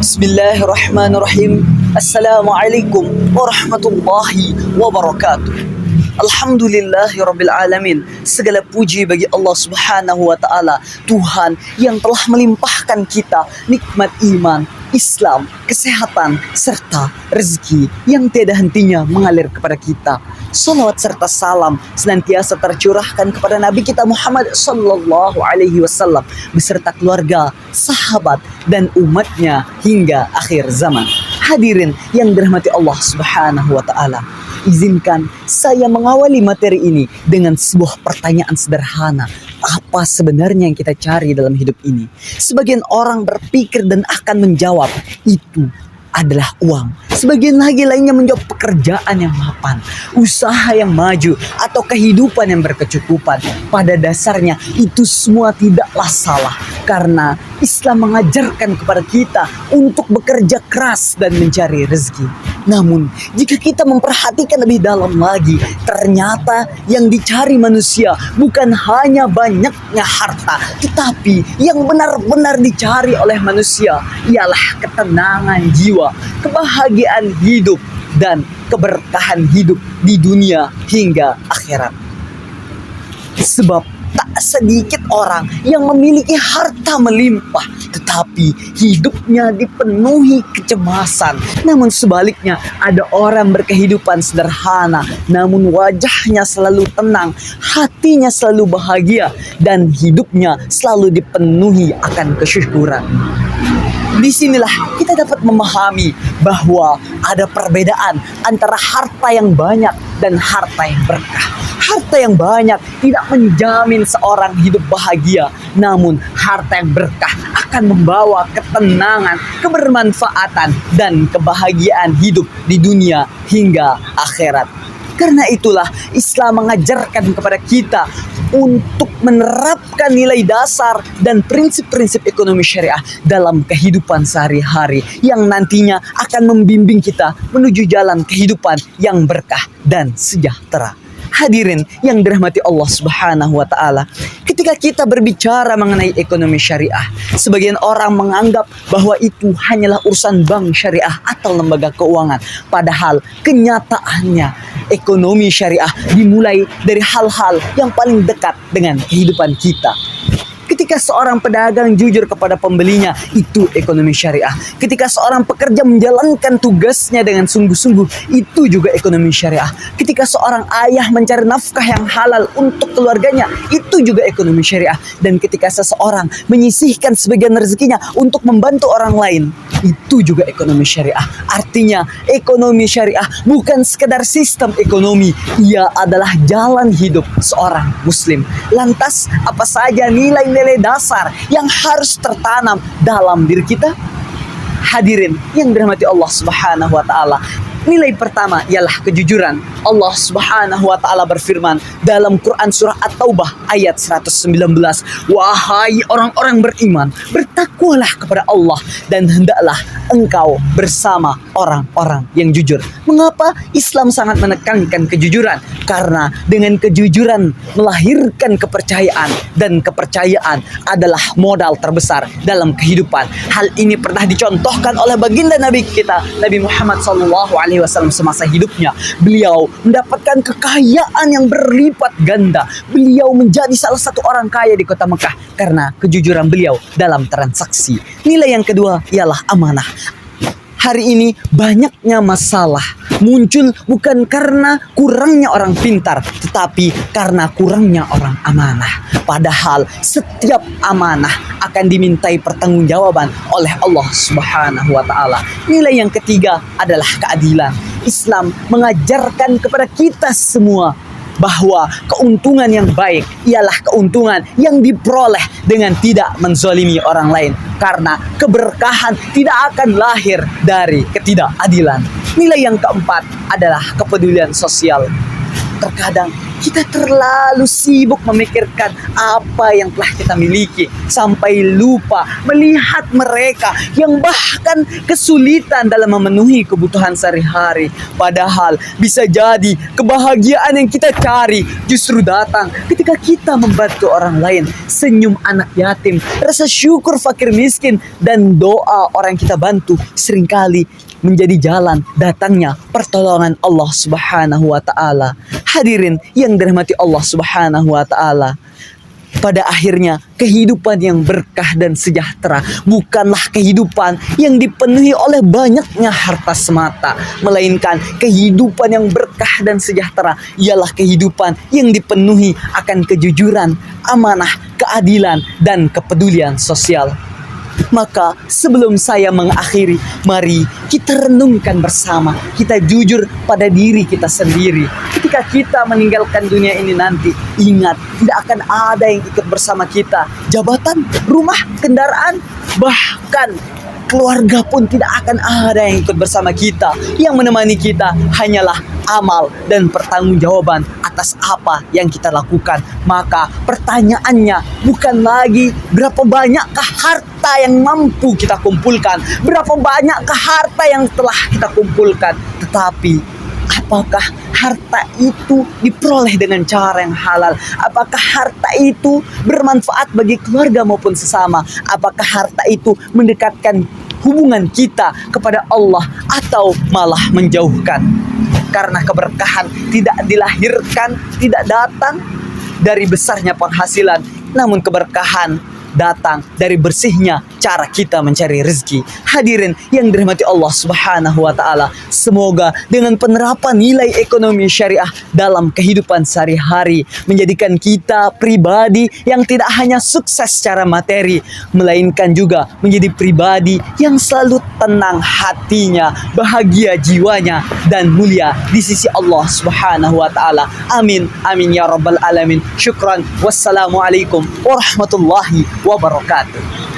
Bismillahirrahmanirrahim. Assalamualaikum warahmatullahi wabarakatuh. Alhamdulillahirabbil alamin. Segala puji bagi Allah Subhanahu wa taala, Tuhan yang telah melimpahkan kita nikmat iman, Islam, kesehatan, serta rezeki yang tiada hentinya mengalir kepada kita. Salawat serta salam senantiasa tercurahkan kepada Nabi kita Muhammad sallallahu alaihi wasallam beserta keluarga, sahabat, dan umatnya hingga akhir zaman. Hadirin yang dirahmati Allah Subhanahu wa taala, izinkan saya mengawali materi ini dengan sebuah pertanyaan sederhana. Apa sebenarnya yang kita cari dalam hidup ini? Sebagian orang berpikir dan akan menjawab, itu adalah uang. Sebagian lagi lainnya menjawab pekerjaan yang mapan, usaha yang maju, atau kehidupan yang berkecukupan. Pada dasarnya itu semua tidaklah salah, karena Islam mengajarkan kepada kita untuk bekerja keras dan mencari rezeki. Namun jika kita memperhatikan lebih dalam lagi, ternyata yang dicari manusia bukan hanya banyaknya harta, tetapi yang benar-benar dicari oleh manusia ialah ketenangan jiwa, kebahagiaan hidup, dan keberkahan hidup di dunia hingga akhirat. Sebab tak sedikit orang yang memiliki harta melimpah, tetapi hidupnya dipenuhi kecemasan. Namun sebaliknya, ada orang berkehidupan sederhana, namun wajahnya selalu tenang, hatinya selalu bahagia, dan hidupnya selalu dipenuhi akan kesyukuran. Disinilah kita dapat memahami bahwa ada perbedaan antara harta yang banyak dan harta yang berkah. Harta yang banyak tidak menjamin seorang hidup bahagia, namun harta yang berkah akan membawa ketenangan, kebermanfaatan, dan kebahagiaan hidup di dunia hingga akhirat. Karena itulah Islam mengajarkan kepada kita untuk menerapkan nilai dasar dan prinsip-prinsip ekonomi syariah dalam kehidupan sehari-hari yang nantinya akan membimbing kita menuju jalan kehidupan yang berkah dan sejahtera. Hadirin yang dirahmati Allah Subhanahu wa taala, ketika kita berbicara mengenai ekonomi syariah, sebagian orang menganggap bahwa itu hanyalah urusan bank syariah atau lembaga keuangan. Padahal kenyataannya ekonomi syariah dimulai dari hal-hal yang paling dekat dengan kehidupan kita. Ketika seorang pedagang jujur kepada pembelinya, itu ekonomi syariah. Ketika seorang pekerja menjalankan tugasnya dengan sungguh-sungguh, itu juga ekonomi syariah. Ketika seorang ayah mencari nafkah yang halal untuk keluarganya, itu juga ekonomi syariah. Dan ketika seseorang menyisihkan sebagian rezekinya untuk membantu orang lain, itu juga ekonomi syariah. Artinya, ekonomi syariah bukan sekedar sistem ekonomi, ia adalah jalan hidup seorang muslim. Lantas, apa saja nilai-nilai dasar yang harus tertanam dalam diri kita? Hadirin yang dirahmati Allah Subhanahu wa taala, nilai pertama ialah kejujuran. Allah Subhanahu wa taala berfirman dalam Quran surah At-Taubah ayat 119, "Wahai orang-orang beriman, bertakwalah kepada Allah dan hendaklah engkau bersama orang-orang yang jujur." Mengapa Islam sangat menekankan kejujuran? Karena dengan kejujuran melahirkan kepercayaan, dan kepercayaan adalah modal terbesar dalam kehidupan. Hal ini pernah dicontohkan oleh baginda Nabi kita, Nabi Muhammad SAW semasa hidupnya. Beliau mendapatkan kekayaan yang berlipat ganda. Beliau menjadi salah satu orang kaya di kota Mekah karena kejujuran beliau dalam transaksi. Nilai yang kedua ialah amanah. Hari ini banyaknya masalah muncul bukan karena kurangnya orang pintar, tetapi karena kurangnya orang amanah. Padahal setiap amanah akan dimintai pertanggungjawaban oleh Allah Subhanahu wa taala. Nilai yang ketiga adalah keadilan. Islam mengajarkan kepada kita semua bahwa keuntungan yang baik ialah keuntungan yang diperoleh dengan tidak menzalimi orang lain, karena keberkahan tidak akan lahir dari ketidakadilan. Nilai yang keempat adalah kepedulian sosial. Terkadang kita terlalu sibuk memikirkan apa yang telah kita miliki sampai lupa melihat mereka yang bahkan kesulitan dalam memenuhi kebutuhan sehari-hari. Padahal bisa jadi kebahagiaan yang kita cari justru datang ketika kita membantu orang lain, senyum anak yatim, rasa syukur fakir miskin, dan doa orang yang kita bantu seringkali menjadi jalan datangnya pertolongan Allah Subhanahu wa taala. Hadirin yang dirahmati Allah Subhanahu wa taala, pada akhirnya kehidupan yang berkah dan sejahtera bukanlah kehidupan yang dipenuhi oleh banyaknya harta semata, melainkan kehidupan yang berkah dan sejahtera ialah kehidupan yang dipenuhi akan kejujuran, amanah, keadilan, dan kepedulian sosial. Maka sebelum saya mengakhiri, mari kita renungkan bersama, kita jujur pada diri kita sendiri. Ketika kita meninggalkan dunia ini nanti, ingat, tidak akan ada yang ikut bersama kita. Jabatan, rumah, kendaraan, bahkan keluarga pun tidak akan ada yang ikut bersama kita. Yang menemani kita hanyalah amal dan pertanggungjawaban atas apa yang kita lakukan. Maka pertanyaannya bukan lagi berapa banyakkah harta yang mampu kita kumpulkan, berapa banyakkah harta yang telah kita kumpulkan, tetapi apakah harta itu diperoleh dengan cara yang halal? Apakah harta itu bermanfaat bagi keluarga maupun sesama? Apakah harta itu mendekatkan hubungan kita kepada Allah atau malah menjauhkan? Karena keberkahan tidak dilahirkan, tidak datang dari besarnya penghasilan, namun keberkahan datang dari bersihnya cara kita mencari rezeki. Hadirin yang dirahmati Allah Subhanahu wa taala, semoga dengan penerapan nilai ekonomi syariah dalam kehidupan sehari-hari menjadikan kita pribadi yang tidak hanya sukses secara materi, melainkan juga menjadi pribadi yang selalu tenang hatinya, bahagia jiwanya, dan mulia di sisi Allah Subhanahu wa taala. Amin amin ya rabbal alamin. Syukran. Wassalamualaikum warahmatullahi wabarakatuh.